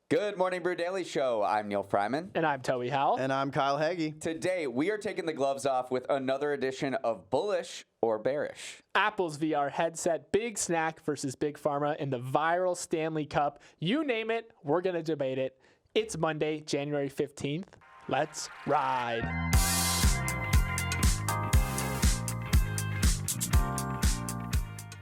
Good morning, Brew Daily Show. I'm Neil Fryman. And I'm Toby Howell. And I'm Kyle Hagge. Today, we are taking the gloves off with another edition of Bullish or Bearish. Apple's VR headset, Big Snack versus Big Pharma in the viral Stanley Cup. You name it, we're going to debate it. It's Monday, January 15th. Let's ride.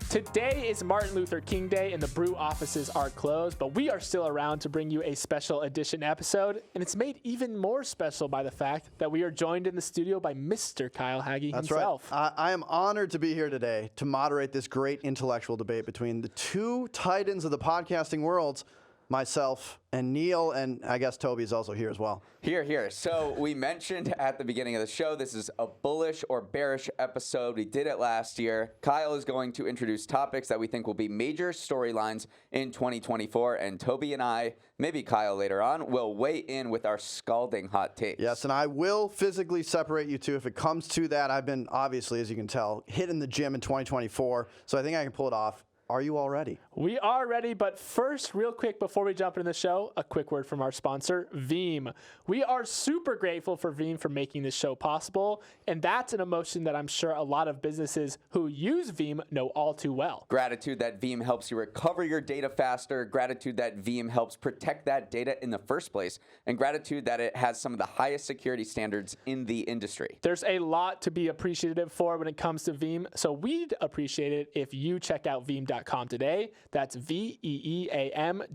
Today is Martin Luther King Day and the brew offices are closed, but we are still around to bring you a special edition episode, and it's made even more special by the fact that we are joined in the studio by Mr. Kyle Hagge himself. Right. I am honored to be here today to moderate this great intellectual debate between the two titans of the podcasting world, myself and Neil, and I guess Toby is also here as well. Here. So we mentioned at the beginning of the show, this is a bullish or bearish episode. We did it last year. Kyle is going to introduce topics that we think will be major storylines in 2024, and Toby and I, maybe Kyle later on, will weigh in with our scalding hot takes. Yes, and I will physically separate you two if it comes to that. I've been, obviously, as you can tell, hitting the gym in 2024, so I think I can pull it off. Are you all ready? We are ready, but first, real quick, before we jump into the show, a quick word from our sponsor, Veeam. We are super grateful for Veeam for making this show possible, and that's an emotion that I'm sure a lot of businesses who use Veeam know all too well. Gratitude that Veeam helps you recover your data faster, gratitude that Veeam helps protect that data in the first place, and gratitude that it has some of the highest security standards in the industry. There's a lot to be appreciative for when it comes to Veeam, so we'd appreciate it if you check out Veeam.com today. That's VEEAM.com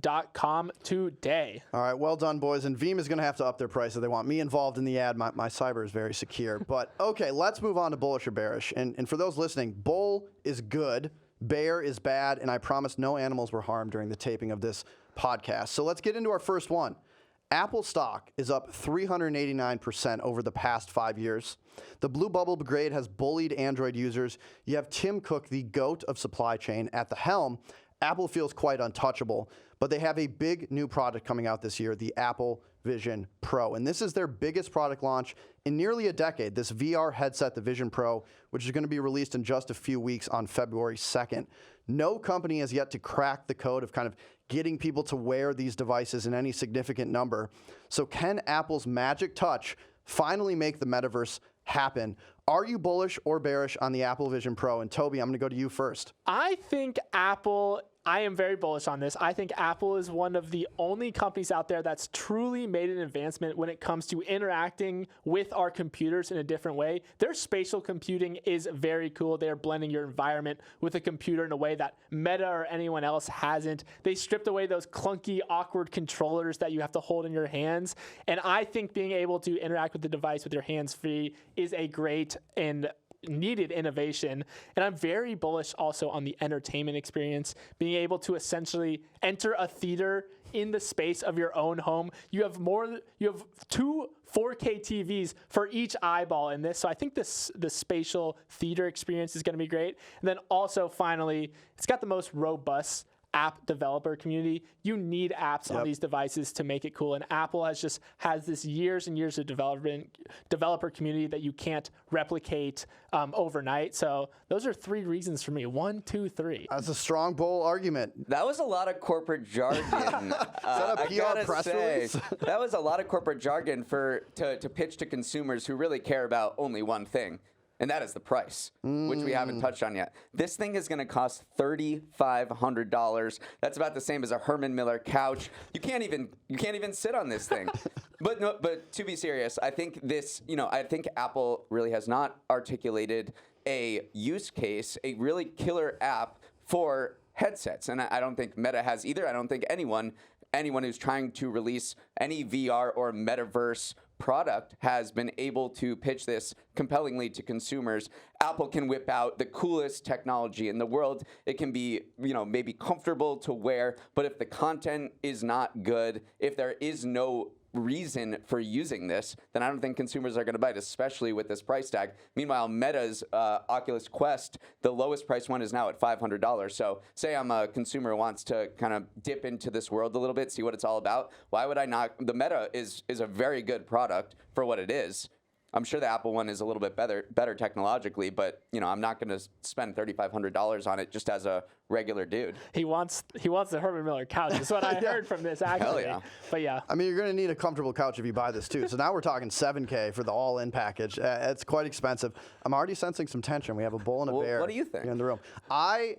today. All right, well done, boys. And Veeam is going to have to up their price if they want me involved in the ad. My cyber is very secure. But okay, let's move on to bullish or bearish. And for those listening, bull is good, bear is bad, and I promise no animals were harmed during the taping of this podcast. So let's get into our first one. Apple stock is up 389% over the past 5 years. The Blue Bubble Brigade has bullied Android users. You have Tim Cook, the GOAT of supply chain, at the helm. Apple feels quite untouchable, but they have a big new product coming out this year, the Apple Vision Pro. And this is their biggest product launch in nearly a decade, this VR headset, the Vision Pro, which is going to be released in just a few weeks on February 2nd. No company has yet to crack the code of kind of getting people to wear these devices in any significant number. So can Apple's magic touch finally make the metaverse happen? Are you bullish or bearish on the Apple Vision Pro? And Toby, I'm going to go to you first. I am very bullish on this. I think Apple is one of the only companies out there that's truly made an advancement when it comes to interacting with our computers in a different way. Their spatial computing is very cool. They're blending your environment with a computer in a way that Meta or anyone else hasn't. They stripped away those clunky, awkward controllers that you have to hold in your hands. And I think being able to interact with the device with your hands free is a great and needed innovation. And I'm very bullish also on the entertainment experience, being able to essentially enter a theater in the space of your own home. You have two 4K TVs for each eyeball in this. So I think the spatial theater experience is going to be great. And then also finally, it's got the most robust app developer community. You need apps on these devices to make it cool, and Apple has this years and years of developer community that you can't replicate overnight. So those are three reasons for me. 1, 2, 3. That's a strong bull argument. That was a lot of corporate jargon. Is that a PR press release? That was a lot of corporate jargon to pitch to consumers who really care about only one thing. And that is the price, which we haven't touched on yet. This thing is going to cost $3,500. That's about the same as a Herman Miller couch. You can't even sit on this thing. But to be serious, I think I think Apple really has not articulated a use case, a really killer app for headsets, and I don't think Meta has either. I don't think anyone who's trying to release any VR or metaverse product has been able to pitch this compellingly to consumers. Apple can whip out the coolest technology in the world. It can be, maybe comfortable to wear, but if the content is not good, if there is no reason for using this, then I don't think consumers are going to buy it, especially with this price tag. Meanwhile, Meta's Oculus Quest, the lowest price one is now at $500. So say I'm a consumer who wants to kind of dip into this world a little bit, see what it's all about. Why would I not? The Meta is a very good product for what it is. I'm sure the Apple one is a little bit better technologically, but I'm not going to spend $3,500 on it just as a regular dude. He wants the Herman Miller couch. That's what I heard from this, actually. Hell yeah. But yeah. I mean, you're going to need a comfortable couch if you buy this too. So now we're talking $7K for the all-in package. It's quite expensive. I'm already sensing some tension. We have a bull and a bear. What do you think? Here in the room. I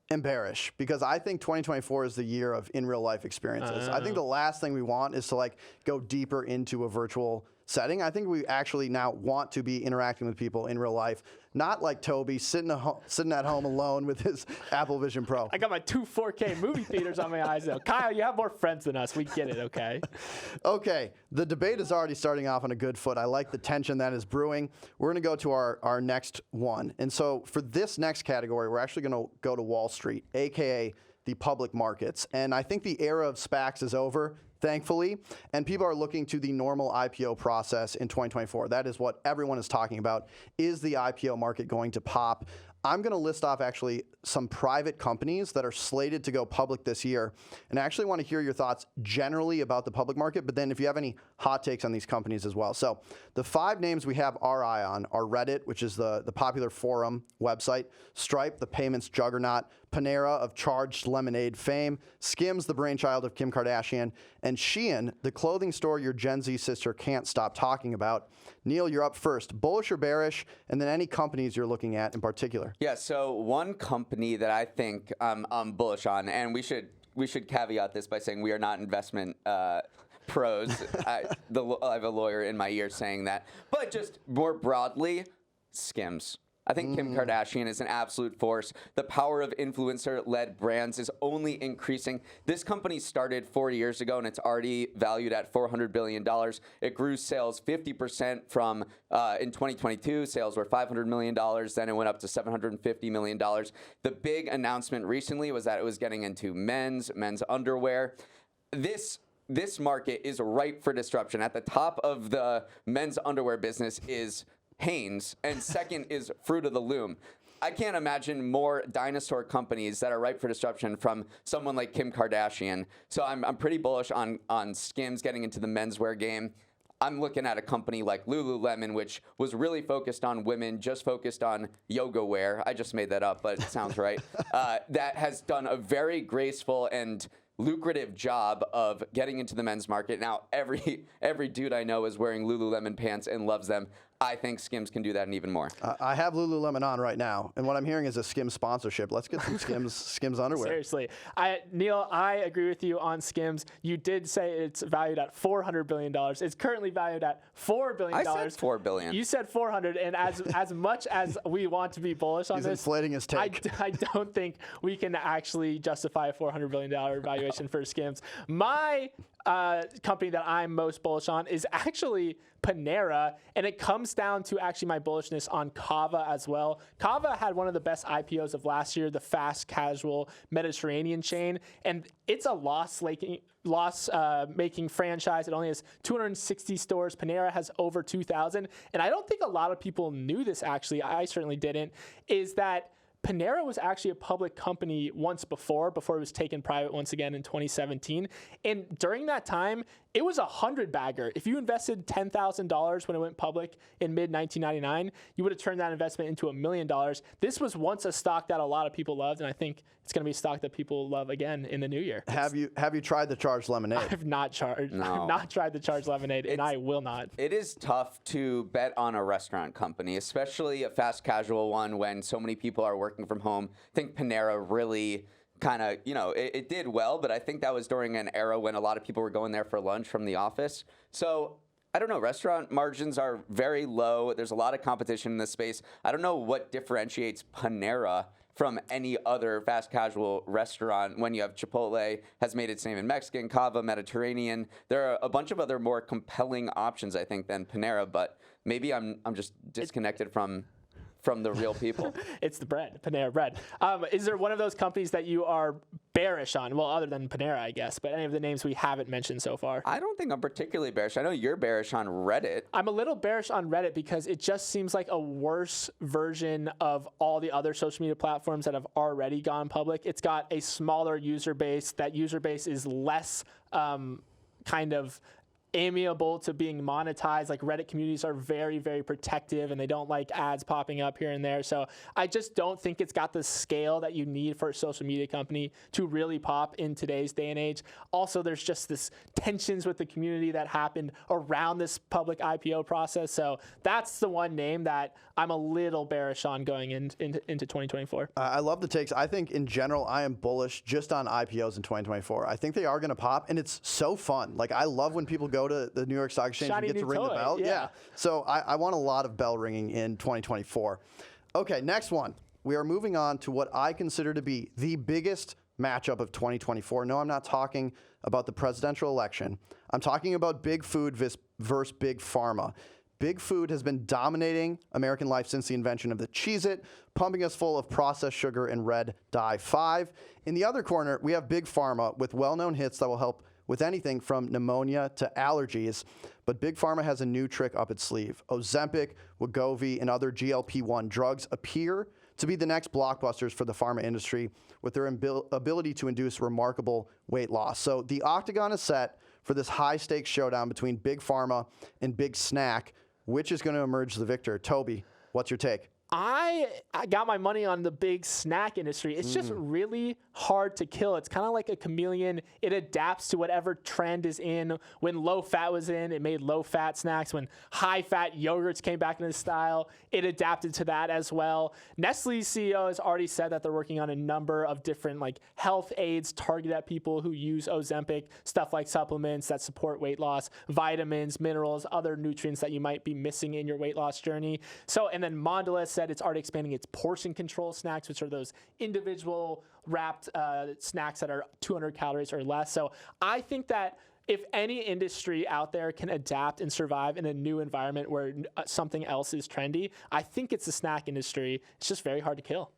am bearish because I think 2024 is the year of in real life experiences. I think the last thing we want is to go deeper into a virtual setting. I think we actually now want to be interacting with people in real life, not like Toby sitting at home alone with his Apple Vision Pro. I got my 2 4K movie theaters on my eyes, though. Kyle, you have more friends than us. We get it, okay? Okay, the debate is already starting off on a good foot. I like the tension that is brewing. We're going to go to our next one. And so for this next category, we're actually going to go to Wall Street, a.k.a. the public markets. And I think the era of SPACs is over, thankfully, and people are looking to the normal IPO process in 2024. That is what everyone is talking about. Is the IPO market going to pop? I'm going to list off actually some private companies that are slated to go public this year. And I actually want to hear your thoughts generally about the public market, but then if you have any hot takes on these companies as well. So the 5 names we have our eye on are Reddit, which is the popular forum website, Stripe, the payments juggernaut, Panera of charged lemonade fame, Skims, the brainchild of Kim Kardashian, and Shein, the clothing store your Gen Z sister can't stop talking about. Neil, you're up first. Bullish or bearish, and then any companies you're looking at in particular. Yeah, so one company that I think I'm bullish on, and we should caveat this by saying we are not investment pros. I have a lawyer in my ear saying that. But just more broadly, Skims. I think Kim Kardashian is an absolute force. The power of influencer-led brands is only increasing. This company started 4 years ago, and it's already valued at $400 billion. It grew sales 50% from in 2022. Sales were $500 million. Then it went up to $750 million. The big announcement recently was that it was getting into men's underwear. This market is ripe for disruption. At the top of the men's underwear business is Hanes, and second is Fruit of the Loom. I can't imagine more dinosaur companies that are ripe for disruption from someone like Kim Kardashian. So I'm pretty bullish on Skims getting into the menswear game. I'm looking at a company like Lululemon, which was really focused on women, just focused on yoga wear. I just made that up, but it sounds right. That has done a very graceful and lucrative job of getting into the men's market. Now, every dude I know is wearing Lululemon pants and loves them. I think Skims can do that and even more. I have Lululemon on right now, and what I'm hearing is a Skims sponsorship. Let's get some Skims underwear. Seriously. Neil, I agree with you on Skims. You did say it's valued at $400 billion. It's currently valued at $4 billion. I said $4 billion. You said 400, and as much as we want to be bullish on He's this, inflating his take. I don't think we can actually justify a $400 billion valuation for Skims. My company that I'm most bullish on is actually Panera, and it comes down to actually my bullishness on Cava as well. Cava had one of the best IPOs of last year, the fast casual Mediterranean chain, and it's a loss-making franchise. It only has 260 stores. Panera has over 2,000, and I don't think a lot of people knew this, actually. I certainly didn't, is that Panera was actually a public company once before it was taken private once again in 2017. And during that time, it was a 100-bagger. If you invested $10,000 when it went public in mid-1999, you would have turned that investment into $1 million. This was once a stock that a lot of people loved, and I think it's going to be a stock that people love again in the new year. Have you tried the charged lemonade? I have not tried the charged lemonade, and I will not. It is tough to bet on a restaurant company, especially a fast casual one when so many people are working from home. I think Panera really kind of, it did well, but I think that was during an era when a lot of people were going there for lunch from the office. So I don't know. Restaurant margins are very low. There's a lot of competition in this space. I don't know what differentiates Panera from any other fast casual restaurant when you have Chipotle has made its name in Mexican, Cava, Mediterranean. There are a bunch of other more compelling options, I think, than Panera, but maybe I'm just disconnected from the real people. It's the bread, Panera bread. Is there one of those companies that you are bearish on? Well, other than Panera, I guess, but any of the names we haven't mentioned so far? I don't think I'm particularly bearish. I know you're bearish on Reddit. I'm a little bearish on Reddit because it just seems like a worse version of all the other social media platforms that have already gone public. It's got a smaller user base. That user base is less kind of amiable to being monetized. Like Reddit communities are very, very protective and they don't like ads popping up here and there. So I just don't think it's got the scale that you need for a social media company to really pop in today's day and age. Also, there's just this tensions with the community that happened around this public IPO process. So that's the one name that I'm a little bearish on going into 2024. I love the takes. I think in general, I am bullish just on IPOs in 2024. I think they are going to pop, and it's so fun. Like, I love when people go to the New York Stock Exchange Shiny and get to new ring the toy, bell. yeah. So I want a lot of bell ringing in 2024. Okay, next one. We are moving on to what I consider to be the biggest matchup of 2024. No, I'm not talking about the presidential election. I'm talking about big food versus big pharma. Big food has been dominating American life since the invention of the Cheez-It, pumping us full of processed sugar and red dye 5. In the other corner, we have big pharma with well-known hits that will help with anything from pneumonia to allergies. But big pharma has a new trick up its sleeve. Ozempic, Wegovy, and other GLP-1 drugs appear to be the next blockbusters for the pharma industry with their ability to induce remarkable weight loss. So the octagon is set for this high-stakes showdown between big pharma and big snack. Which is going to emerge the victor? Toby, what's your take? I got my money on the big snack industry. It's just really hard to kill. It's kind of like a chameleon. It adapts to whatever trend is in. When low fat was in, it made low fat snacks. When high fat yogurts came back into style, it adapted to that as well. Nestle's CEO has already said that they're working on a number of different like health aids targeted at people who use Ozempic, stuff like supplements that support weight loss, vitamins, minerals, other nutrients that you might be missing in your weight loss journey. So, and then Mondelez said it's already expanding its portion control snacks, which are those individual wrapped snacks that are 200 calories or less. So I think that if any industry out there can adapt and survive in a new environment where something else is trendy, I think it's the snack industry. It's just very hard to kill.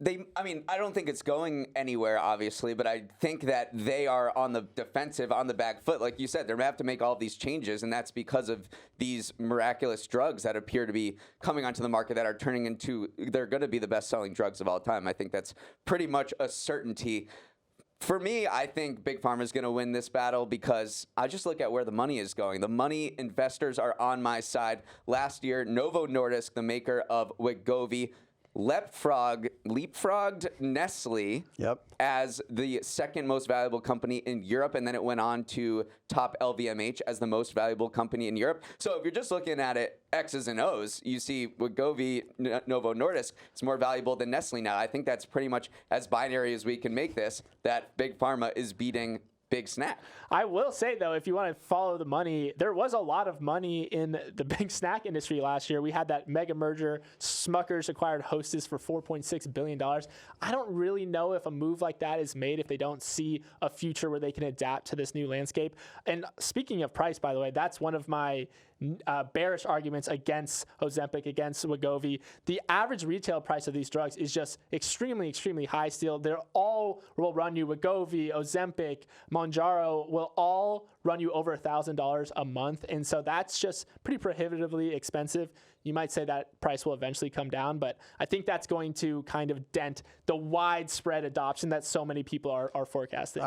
I mean, I don't think it's going anywhere, obviously, but I think that they are on the defensive, on the back foot. Like you said, they're going to have to make all of these changes, and that's because of these miraculous drugs that appear to be coming onto the market that are turning into, they're going to be the best-selling drugs of all time. I think that's pretty much a certainty. For me, I think Big Pharma is going to win this battle because I just look at where the money is going. The money investors are on my side. Last year, Novo Nordisk, the maker of Wegovy, leapfrogged Nestle as the second most valuable company in Europe, and then it went on to top LVMH as the most valuable company in Europe. So if you're just looking at it X's and O's, you see Wegovy, Novo Nordisk, it's more valuable than Nestle now. I think that's pretty much as binary as we can make this, that Big Pharma is beating Big Snack. I will say, though, if you want to follow the money, there was a lot of money in the big snack industry last year. We had that mega merger. Smucker's acquired Hostess for $4.6 billion. I don't really know if a move like that is made if they don't see a future where they can adapt to this new landscape. And speaking of price, by the way, that's one of my bearish arguments against Ozempic, against Wegovy. The average retail price of these drugs is just extremely, extremely high still. They're all will run you, Wegovy, Ozempic, Mounjaro will all run you over $1,000 a month. And so that's just pretty prohibitively expensive. You might say that price will eventually come down, but I think that's going to kind of dent the widespread adoption that so many people are forecasting.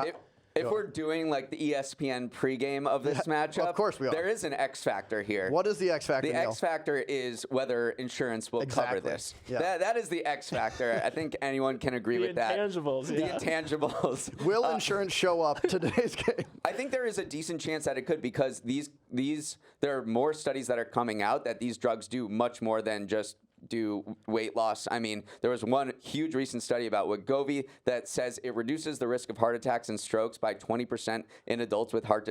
If we're doing like the ESPN pregame of this matchup, of course we are. There is an X factor here. What is the X factor? The X factor is whether insurance will cover this. Yeah. That is the X factor. I think anyone can agree with that. The intangibles. Will insurance show up today's game? I think there is a decent chance that it could because there are more studies that are coming out that these drugs do much more than just do weight loss. I mean, there was one huge recent study about Wegovy that says it reduces the risk of heart attacks and strokes by 20% in adults with heart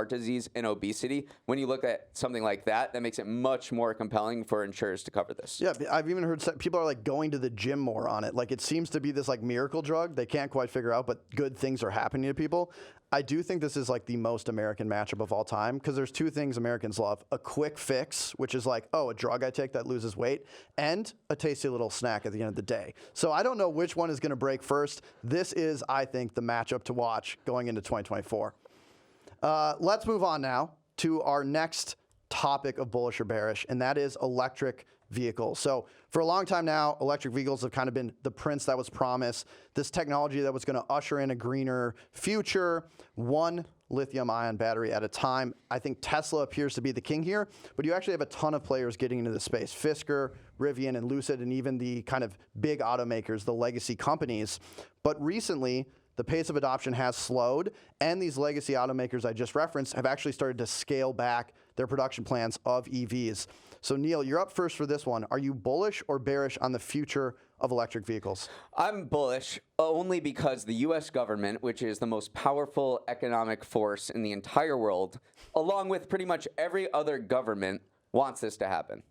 disease and obesity. When you look at something like that, that makes it much more compelling for insurers to cover this. Yeah, I've even heard people are like going to the gym more on it. Like it seems to be this like miracle drug they can't quite figure out, but good things are happening to people. I do think this is like the most American matchup of all time because there's two things Americans love: a quick fix, which is like, oh, a drug I take that loses weight, and a tasty little snack at the end of the day. So I don't know which one is going to break first. This is, I think, the matchup to watch going into 2024. Let's move on now to our next topic of bullish or bearish, and that is electric vehicles. So for a long time now, electric vehicles have kind of been the prince that was promised, this technology that was going to usher in a greener future, one lithium-ion battery at a time. I think Tesla appears to be the king here, but you actually have a ton of players getting into the space. Fisker, Rivian, and Lucid, and even the kind of big automakers, the legacy companies. But recently, the pace of adoption has slowed, and these legacy automakers I just referenced have actually started to scale back their production plans of EVs. So Neil, you're up first for this one. Are you bullish or bearish on the future of electric vehicles? I'm bullish only because the U.S. government, which is the most powerful economic force in the entire world, along with pretty much every other government, wants this to happen.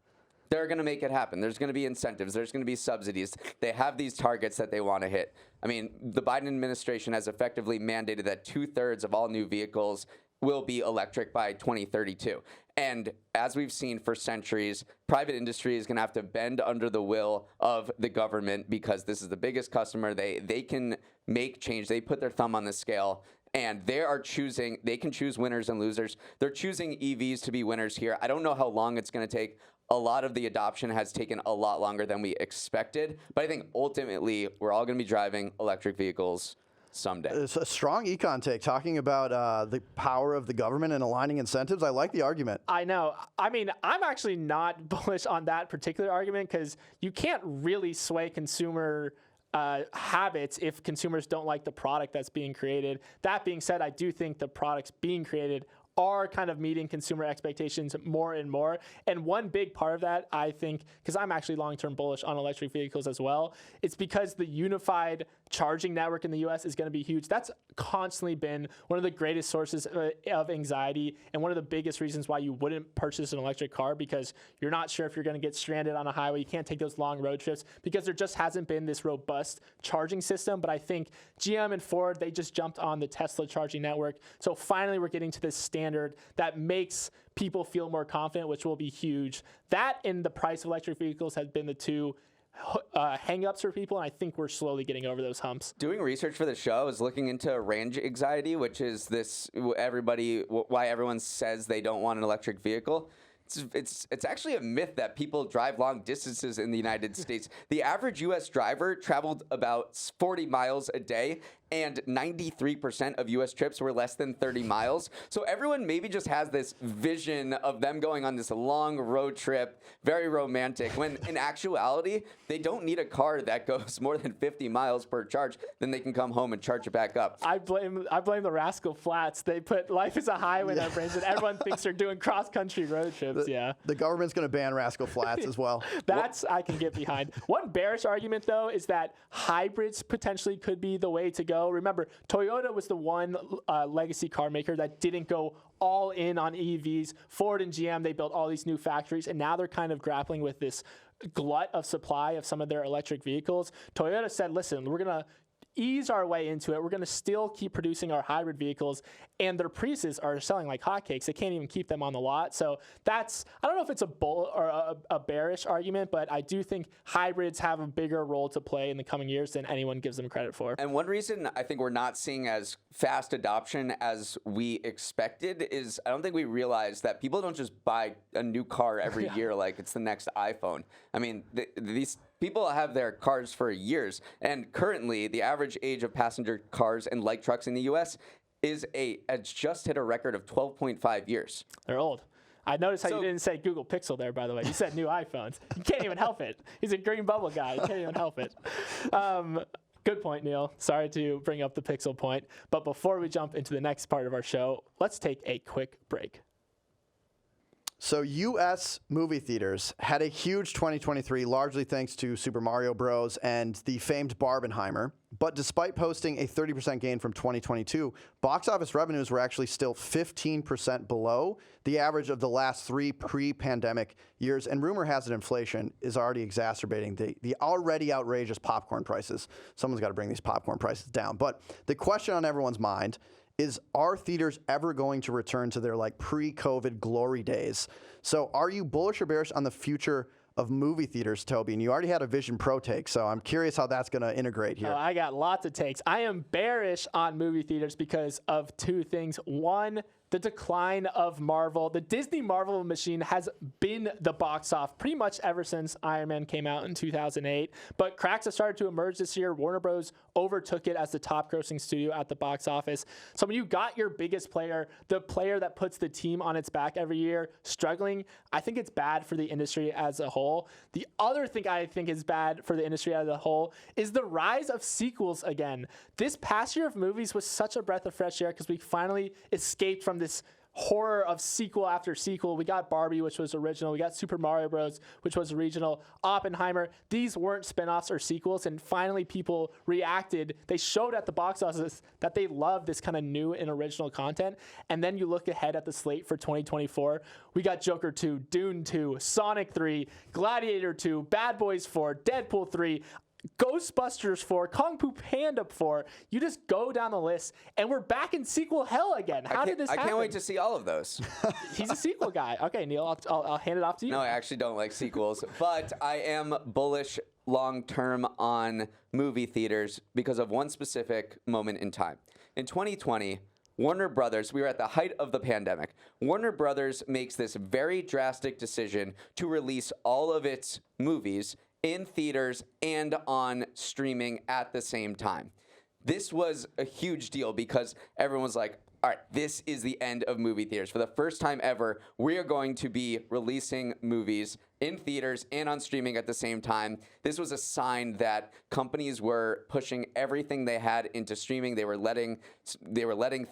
They're going to make it happen. There's going to be incentives. There's going to be subsidies. They have these targets that they want to hit. I mean, the Biden administration has effectively mandated that 2/3 of all new vehicles will be electric by 2032. And as we've seen for centuries, private industry is going to have to bend under the will of the government because this is the biggest customer. They can make change. They put their thumb on the scale. And they can choose winners and losers. They're choosing EVs to be winners here. I don't know how long it's going to take. A lot of the adoption has taken a lot longer than we expected. But I think ultimately, we're all going to be driving electric vehicles someday. It's a strong econ take, talking about the power of the government and aligning incentives. I like the argument. I know. I mean, I'm actually not bullish on that particular argument because you can't really sway consumer habits if consumers don't like the product that's being created. That being said, I do think the products being created are kind of meeting consumer expectations more and more. And one big part of that, I think, because I'm actually long-term bullish on electric vehicles as well, it's because the unified charging network in the US is going to be huge. That's constantly been one of the greatest sources of anxiety and one of the biggest reasons why you wouldn't purchase an electric car, because you're not sure if you're going to get stranded on a highway. You can't take those long road trips because there just hasn't been this robust charging system. But I think GM and Ford, they just jumped on the Tesla charging network. So finally we're getting to this standard that makes people feel more confident, which will be huge. That and the price of electric vehicles has been the two hang-ups for people, and I think we're slowly getting over those humps. Doing research for the show, I was looking into range anxiety, which is why everyone says they don't want an electric vehicle. It's actually a myth that people drive long distances in the United States. The average U.S. driver traveled about 40 miles a day, and 93% of U.S. trips were less than 30 miles. So everyone maybe just has this vision of them going on this long road trip, very romantic, when in actuality, they don't need a car that goes more than 50 miles per charge. Then they can come home and charge it back up. I blame the Rascal Flats. They put life is a highway in our brains, and everyone thinks they're doing cross-country road trips. The government's going to ban Rascal Flats as well. I can get behind. One bearish argument, though, is that hybrids potentially could be the way to go. Remember, Toyota was the one legacy car maker that didn't go all in on EVs. Ford and GM, they built all these new factories, and now they're kind of grappling with this glut of supply of some of their electric vehicles. Toyota said, listen, we're going to ease our way into it. We're going to still keep producing our hybrid vehicles, and their Priuses are selling like hotcakes. They can't even keep them on the lot. So I don't know if it's a bull or a bearish argument, but I do think hybrids have a bigger role to play in the coming years than anyone gives them credit for. And one reason I think we're not seeing as fast adoption as we expected is I don't think we realize that people don't just buy a new car every year like it's the next iPhone. I mean, these people have their cars for years, and currently the average age of passenger cars and light trucks in the U.S. has just hit a record of 12.5 years. They're old. I noticed how you didn't say Google Pixel there, by the way. You said new iPhones. You can't even help it. He's a green bubble guy. You can't even help it. Good point, Neil. Sorry to bring up the Pixel point. But before we jump into the next part of our show, let's take a quick break. So U.S. movie theaters had a huge 2023, largely thanks to Super Mario Bros. And the famed Barbenheimer. But despite posting a 30% gain from 2022, box office revenues were actually still 15% below the average of the last three pre-pandemic years. And rumor has it inflation is already exacerbating the already outrageous popcorn prices. Someone's got to bring these popcorn prices down. But the question on everyone's mind is, are theaters ever going to return to their like pre-COVID glory days? So are you bullish or bearish on the future of movie theaters, Toby, and you already had a Vision Pro take, so I'm curious how that's going to integrate here. Oh, I got lots of takes. I am bearish on movie theaters because of two things. One, the decline of Marvel. The Disney Marvel machine has been the box off pretty much ever since Iron Man came out in 2008. But cracks have started to emerge this year. Warner Bros. Overtook it as the top grossing studio at the box office. So when you got your biggest player, the player that puts the team on its back every year, struggling, I think it's bad for the industry as a whole. The other thing I think is bad for the industry as a whole is the rise of sequels again. This past year of movies was such a breath of fresh air because we finally escaped from this horror of sequel after sequel. We got Barbie, which was original. We got Super Mario Bros., which was regional. Oppenheimer. These weren't spinoffs or sequels, and finally people reacted. They showed at the box office that they love this kind of new and original content. And then you look ahead at the slate for 2024. We got Joker 2, Dune 2, Sonic 3, Gladiator 2, Bad Boys 4, Deadpool 3, Ghostbusters 4, Kung Fu Panda 4. You just go down the list, and we're back in sequel hell again. How did this happen? I can't wait to see all of those. He's a sequel guy. Okay, Neil, I'll hand it off to you. No, I actually don't like sequels, but I am bullish long term on movie theaters because of one specific moment in time. In 2020, Warner Brothers, we were at the height of the pandemic. Warner Brothers makes this very drastic decision to release all of its movies in theaters and on streaming at the same time. This was a huge deal because everyone was like, all right, this is the end of movie theaters. For the first time ever, we are going to be releasing movies in theaters and on streaming at the same time. This was a sign that companies were pushing everything they had into streaming. They were letting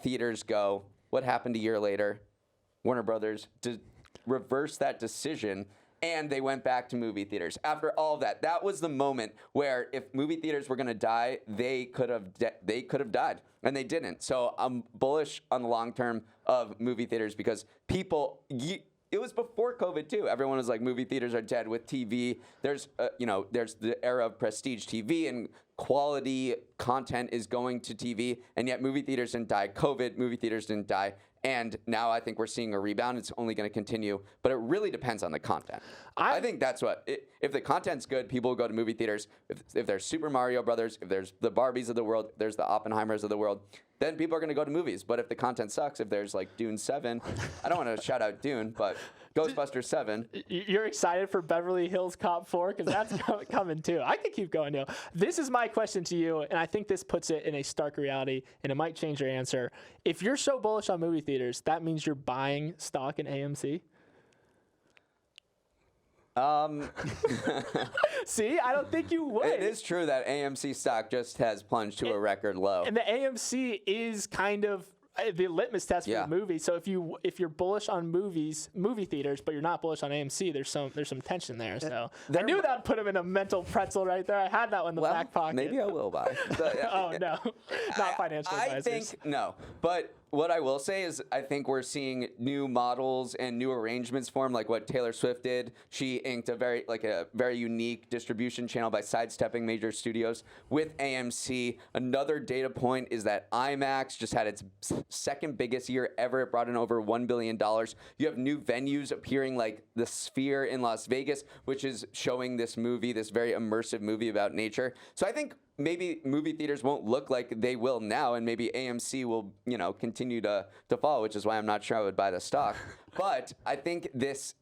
theaters go. What happened a year later? Warner Brothers reversed that decision, and they went back to movie theaters. After all of that, that was the moment where if movie theaters were going to die, they could have died, and they didn't. So I'm bullish on the long term of movie theaters because it was before COVID too. Everyone was like, movie theaters are dead with TV. There's the era of prestige TV and quality content is going to TV, and yet movie theaters didn't die. COVID, movie theaters didn't die. And now I think we're seeing a rebound. It's only going to continue, but it really depends on the content. I think that's if the content's good, people will go to movie theaters. If there's Super Mario Brothers, if there's the Barbies of the world, if there's the Oppenheimers of the world, then people are going to go to movies. But if the content sucks, if there's like Dune 7, I don't want to shout out Dune, but Ghostbusters 7. You're excited for Beverly Hills Cop 4 because that's coming too. I could keep going, Neil. This is my question to you, and I think this puts it in a stark reality, and it might change your answer. If you're so bullish on movie theaters, that means you're buying stock in AMC? See, I don't think you would. It is true that AMC stock just has plunged to a record low. And the AMC is kind of the litmus test for the movie. So if you're bullish on movie theaters, but you're not bullish on AMC, there's some tension there. So I knew that would put him in a mental pretzel right there. I had that one in the back pocket. Maybe I will buy. Oh no, not financial advisors. I think no, but what I will say is I think we're seeing new models and new arrangements form, like what Taylor Swift did. She inked a very unique distribution channel by sidestepping major studios with AMC. Another data point is that IMAX just had its second biggest year ever. It brought in over $1 billion. You have new venues appearing like the Sphere in Las Vegas, which is showing this very immersive movie about nature. So I think maybe movie theaters won't look like they will now, and maybe AMC will, continue to fall, which is why I'm not sure I would buy the stock. But I think this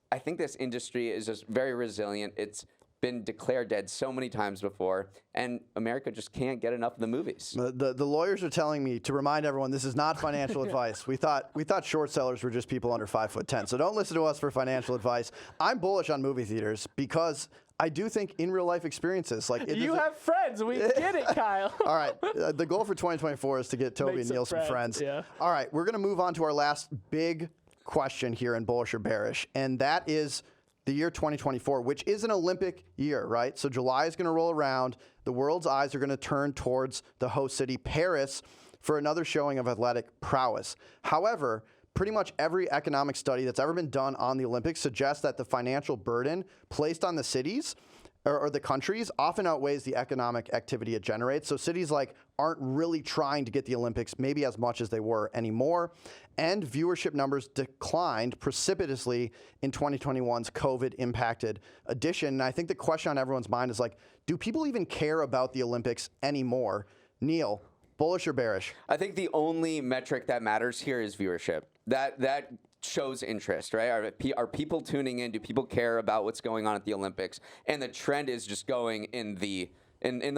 industry is just very resilient. It's been declared dead so many times before, and America just can't get enough of the movies. The lawyers are telling me to remind everyone this is not financial advice. We thought short sellers were just people under 5'10", so don't listen to us for financial advice. I'm bullish on movie theaters because I do think in real life experiences like you have friends. We get it, Kyle. All right, the goal for 2024 is to get Toby and Neil some friends. Yeah. All right, we're gonna move on to our last big question here in Bullish or Bearish, and that is the year 2024, which is an Olympic year, right? So July is going to roll around. The world's eyes are going to turn towards the host city, Paris, for another showing of athletic prowess. However, pretty much every economic study that's ever been done on the Olympics suggests that the financial burden placed on the cities or the countries often outweighs the economic activity it generates. So cities like aren't really trying to get the Olympics maybe as much as they were anymore. And viewership numbers declined precipitously in 2021's COVID impacted edition. And I think the question on everyone's mind is like, do people even care about the Olympics anymore? Neil, bullish or bearish? I think the only metric that matters here is viewership. That shows interest, right? Are people tuning in? Do people care about what's going on at the Olympics? And the trend is just going in the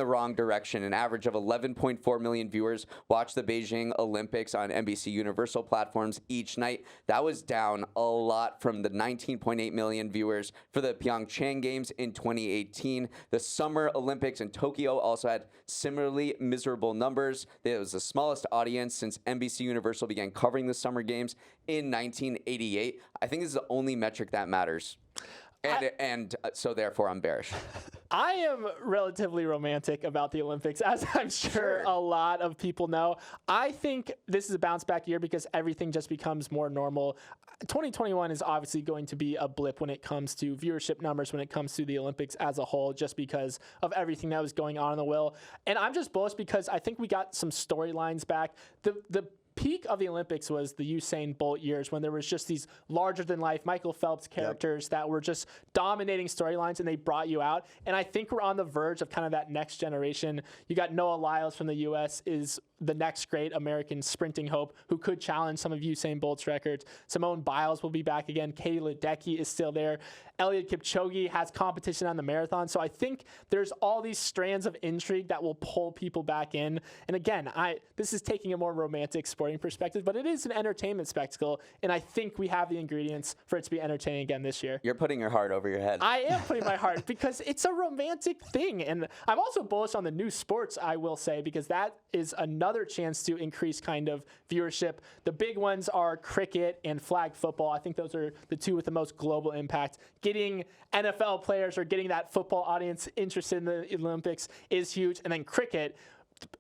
wrong direction. An average of 11.4 million viewers watch the Beijing Olympics on NBC Universal platforms each night. That was down a lot from the 19.8 million viewers for the Pyeongchang Games in 2018. The Summer Olympics in Tokyo also had similarly miserable numbers. It was the smallest audience since NBC Universal began covering the Summer Games in 1988. I think this is the only metric that matters. So therefore I'm bearish. I am relatively romantic about the Olympics, as I'm sure a lot of people know. I think this is a bounce back year because everything just becomes more normal. 2021 is obviously going to be a blip when it comes to viewership numbers, when it comes to the Olympics as a whole, just because of everything that was going on in the will. And I'm just bullish because I think we got some storylines back. The peak of the Olympics was the Usain Bolt years when there was just these larger than life Michael Phelps characters that were just dominating storylines, and they brought you out. And I think we're on the verge of kind of that next generation. You got Noah Lyles from the U.S. is the next great American sprinting hope who could challenge some of Usain Bolt's records. Simone Biles will be back again. Katie Ledecky is still there. Eliud Kipchoge has competition on the marathon. So I think there's all these strands of intrigue that will pull people back in. And again, this is taking a more romantic sporting perspective, but it is an entertainment spectacle. And I think we have the ingredients for it to be entertaining again this year. You're putting your heart over your head. I am putting my heart because it's a romantic thing. And I'm also bullish on the new sports, I will say, because that is another chance to increase kind of viewership. The big ones are cricket and flag football. I think those are the two with the most global impact. Getting NFL players or getting that football audience interested in the Olympics is huge. And then cricket,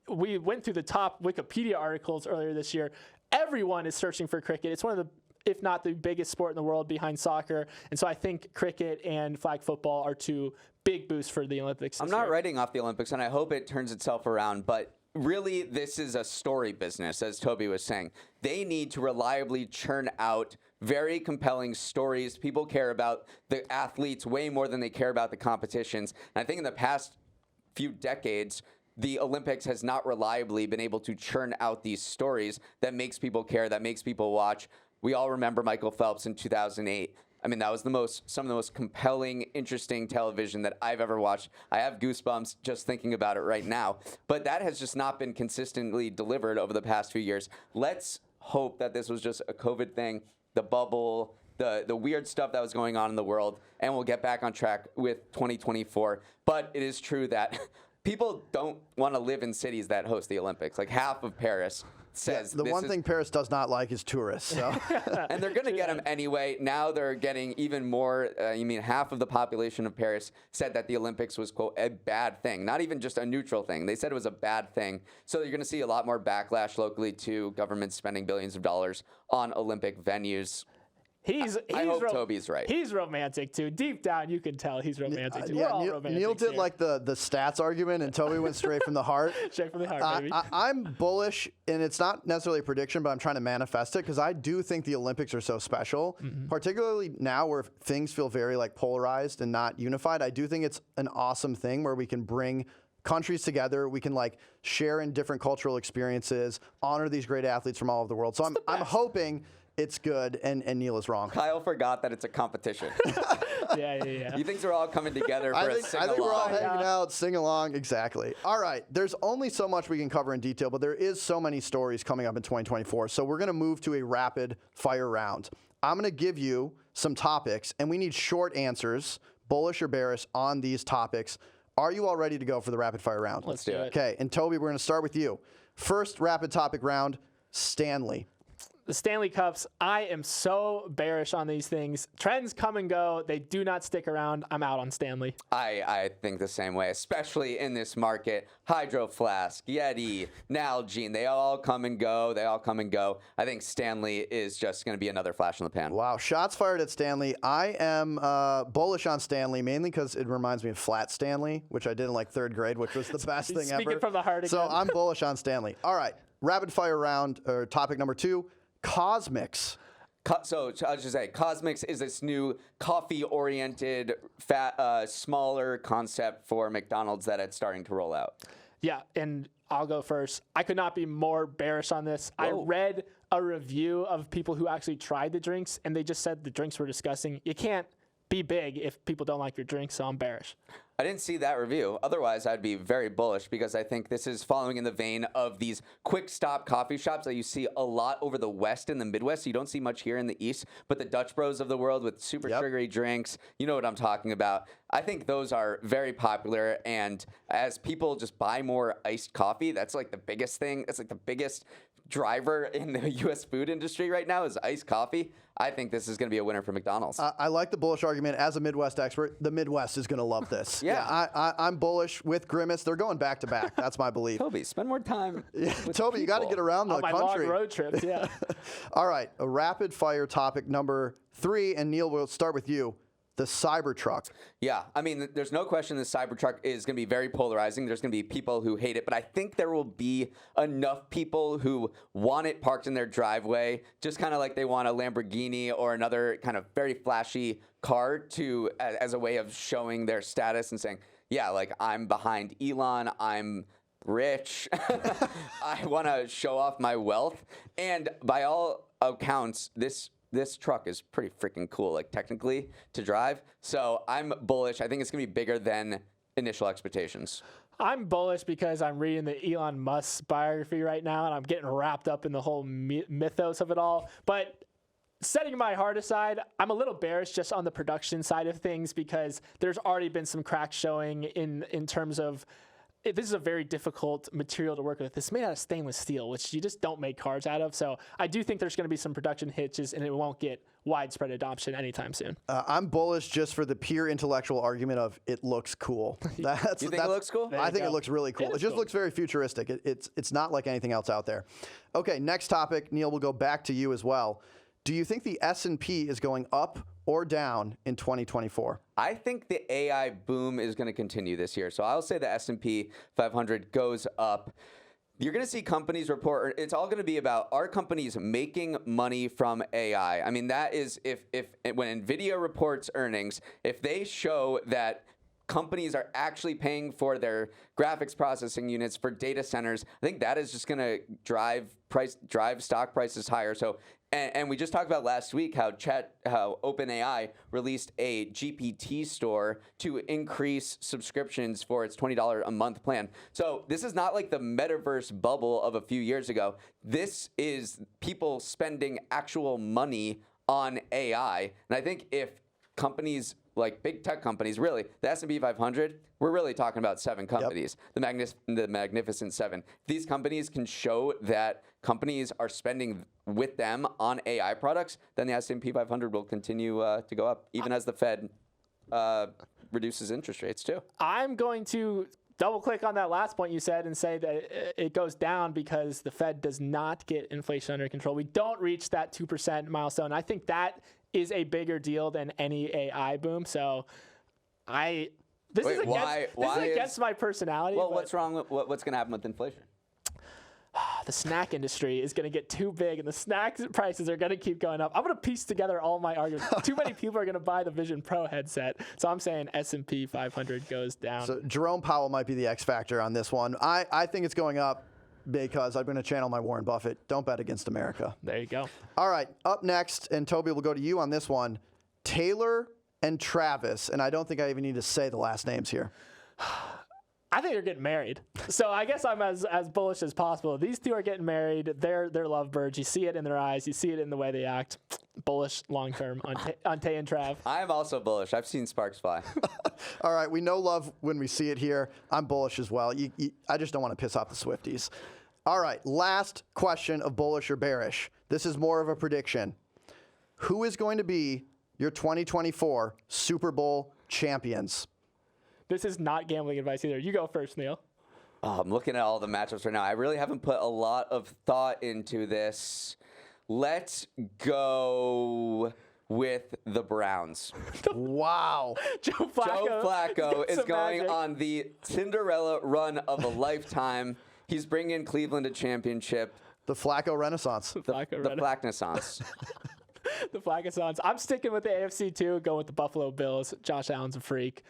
we went through the top Wikipedia articles earlier this year. Everyone is searching for cricket. It's one of the, if not the biggest sport in the world behind soccer. And so I think cricket and flag football are two big boosts for the Olympics. I'm not writing off the Olympics, and I hope it turns itself around, but really, this is a story business, as Toby was saying. They need to reliably churn out very compelling stories. People care about the athletes way more than they care about the competitions. And I think in the past few decades, the Olympics has not reliably been able to churn out these stories that makes people care, that makes people watch. We all remember Michael Phelps in 2008. I mean, that was some of the most compelling, interesting television that I've ever watched. I have goosebumps just thinking about it right now. But that has just not been consistently delivered over the past few years. Let's hope that this was just a COVID thing, the bubble, the weird stuff that was going on in the world, and we'll get back on track with 2024. But it is true that people don't want to live in cities that host the Olympics. Like half of Paris says the one thing Paris does not like is tourists. So. And they're going to get them anyway. Now they're getting even more. Half of the population of Paris said that the Olympics was, quote, a bad thing. Not even just a neutral thing. They said it was a bad thing. So you're going to see a lot more backlash locally to governments spending billions of dollars on Olympic venues. I hope Toby's right. He's romantic too. Deep down, you can tell he's romantic too. We're all romantic. Neil did here. like the stats argument, and Toby went straight from the heart. Straight from the heart, baby. I'm bullish, and it's not necessarily a prediction, but I'm trying to manifest it because I do think the Olympics are so special, particularly now where things feel very like polarized and not unified. I do think it's an awesome thing where we can bring countries together. We can like share in different cultural experiences, honor these great athletes from all over the world. So I'm hoping it's good, and Neil is wrong. Kyle forgot that it's a competition. Yeah. He thinks we're all coming together for a sing-along. I think we're all hanging out, sing along. Exactly. All right. There's only so much we can cover in detail, but there is so many stories coming up in 2024. So we're going to move to a rapid fire round. I'm going to give you some topics, and we need short answers, bullish or bearish, on these topics. Are you all ready to go for the rapid fire round? Let's do it. Okay. And Toby, we're going to start with you. First rapid topic round, Stanley. the Stanley Cups, I am so bearish on these things. Trends come and go. They do not stick around. I'm out on Stanley. I think the same way, especially in this market. Hydro Flask, Yeti, Nalgene, they all come and go. I think Stanley is just going to be another flash in the pan. Wow, shots fired at Stanley. I am bullish on Stanley, mainly because it reminds me of Flat Stanley, which I did in like 3rd grade, which was the best thing ever. Speaking from the heart So again. I'm bullish on Stanley. All right, rapid fire round, or topic number 2, Cosmix. So I'll just say, Cosmix is this new coffee-oriented, smaller concept for McDonald's that it's starting to roll out. Yeah, and I'll go first. I could not be more bearish on this. I Whoa. read a review of people who actually tried the drinks, and they just said the drinks were disgusting. You can't be big if people don't like your drink, so I'm bearish. I didn't see that review. Otherwise, I'd be very bullish because I think this is following in the vein of these quick stop coffee shops that you see a lot over the West and the Midwest. You don't see much here in the East, but the Dutch Bros of the world with super sugary drinks, you know what I'm talking about. I think those are very popular, and as people just buy more iced coffee, that's like the biggest thing. That's like the biggest driver in the U.S. food industry right now is iced coffee. I think this is going to be a winner for McDonald's. I like the bullish argument. As a Midwest expert, the Midwest is going to love this. Yeah. I'm bullish with Grimace. They're going back to back. That's my belief. Toby, spend more time. with Toby, you got to people. get around the On my country. long road trips, yeah. All right, a rapid fire topic number 3, and Neil, we'll start with you. The Cybertruck. Yeah, I mean, there's no question the Cybertruck is going to be very polarizing. There's going to be people who hate it, but I think there will be enough people who want it parked in their driveway, just kind of like they want a Lamborghini or another kind of very flashy car to as a way of showing their status and saying, yeah, like I'm behind Elon, I'm rich, I want to show off my wealth. And by all accounts, this truck is pretty freaking cool, like technically to drive. So I'm bullish. I think it's gonna be bigger than initial expectations. I'm bullish because I'm reading the Elon Musk biography right now, and I'm getting wrapped up in the whole mythos of it all. But setting my heart aside, I'm a little bearish just on the production side of things because there's already been some cracks showing in terms of this is a very difficult material to work with. It's made out of stainless steel, which you just don't make cars out of. So I do think there's going to be some production hitches, and it won't get widespread adoption anytime soon. I'm bullish just for the pure intellectual argument of it looks cool. You think it looks cool? I think go. it looks really cool. It is just cool. looks very futuristic. It's not like anything else out there. Okay, next topic. Neil, we'll go back to you as well. Do you think the S&P is going up or down in 2024? I think the AI boom is going to continue this year. So I'll say the S&P 500 goes up. You're going to see companies report. It's all going to be about, are companies making money from AI? I mean, that is if when NVIDIA reports earnings, if they show that companies are actually paying for their graphics processing units for data centers, I think that is just going to drive stock prices higher. So, and we just talked about last week how OpenAI released a GPT store to increase subscriptions for its $20 a month plan. So this is not like the metaverse bubble of a few years ago. This is people spending actual money on AI. And I think if companies like big tech companies, really, the S&P 500, we're really talking about 7 companies, the Magnificent Seven. These companies can show that companies are spending with them on AI products, then the S&P 500 will continue to go up, even as the Fed reduces interest rates too. I'm going to double click on that last point you said and say that it goes down because the Fed does not get inflation under control. We don't reach that 2% milestone. I think that is a bigger deal than any AI boom. So this is against my personality. Well, but what's wrong with what's going to happen with inflation? the snack industry is going to get too big and the snack prices are going to keep going up. I'm going to piece together all my arguments. Too many people are going to buy the Vision Pro headset. So I'm saying S&P 500 goes down. So Jerome Powell might be the X factor on this one. I think it's going up because I'm going to channel my Warren Buffett. Don't bet against America. There you go. All right, up next, and Toby will go to you on this one, Taylor and Travis. And I don't think I even need to say the last names here. I think they're getting married. So I guess I'm as bullish as possible. These two are getting married. They're lovebirds. You see it in their eyes. You see it in the way they act. Bullish long term on Tay and Trav. I am also bullish. I've seen sparks fly. All right, we know love when we see it here. I'm bullish as well. I just don't want to piss off the Swifties. All right, last question of bullish or bearish. This is more of a prediction. Who is going to be your 2024 Super Bowl champions? This is not gambling advice either. You go first, Neil. Oh, I'm looking at all the matchups right now. I really haven't put a lot of thought into this. Let's go with the Browns. Wow. Joe Joe Flacco Get is some going magic. on the Cinderella run of a lifetime. He's bringing Cleveland a championship. The Flacco Renaissance. The Flacco Flacknaissance. The Flacco. I'm sticking with the AFC too. Going with the Buffalo Bills. Josh Allen's a freak.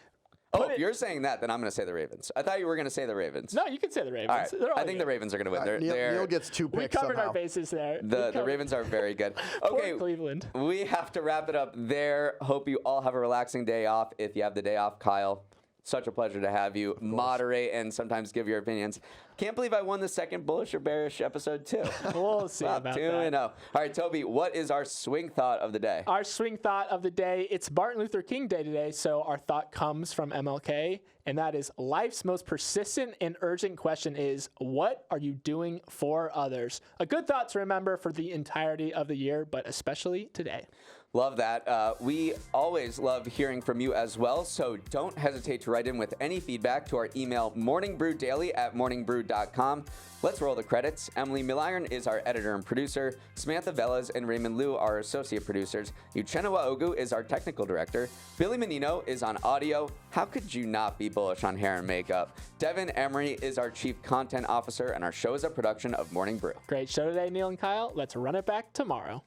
Oh, if you're saying that, then I'm going to say the Ravens. I thought you were going to say the Ravens. No, you can say the Ravens. All right. They're all I think the good. Ravens are going to win. Neil gets 2 We picks covered somehow. our bases there. The Ravens are very good. Poor Okay, Cleveland. we have to wrap it up there. Hope you all have a relaxing day off. If you have the day off, Kyle, such a pleasure to have you moderate and sometimes give your opinions. Can't believe I won the second bullish or bearish episode too. We'll see Wow, about 2-0. that. All right, Toby, what is our swing thought of the day? Our swing thought of the day, it's Martin Luther King Day today, so our thought comes from MLK, and that is life's most persistent and urgent question is, what are you doing for others? A good thought to remember for the entirety of the year, but especially today. Love that. We always love hearing from you as well, so don't hesitate to write in with any feedback to our email morningbrewdaily@morningbrew.com. Let's roll the credits. Emily Milliron is our editor and producer. Samantha Velez and Raymond Liu are our associate producers. Uchenna Ogu is our technical director. Billy Menino is on audio. How could you not be bullish on hair and makeup? Devin Emery is our chief content officer, and our show is a production of Morning Brew. Great show today, Neil and Kyle. Let's run it back tomorrow.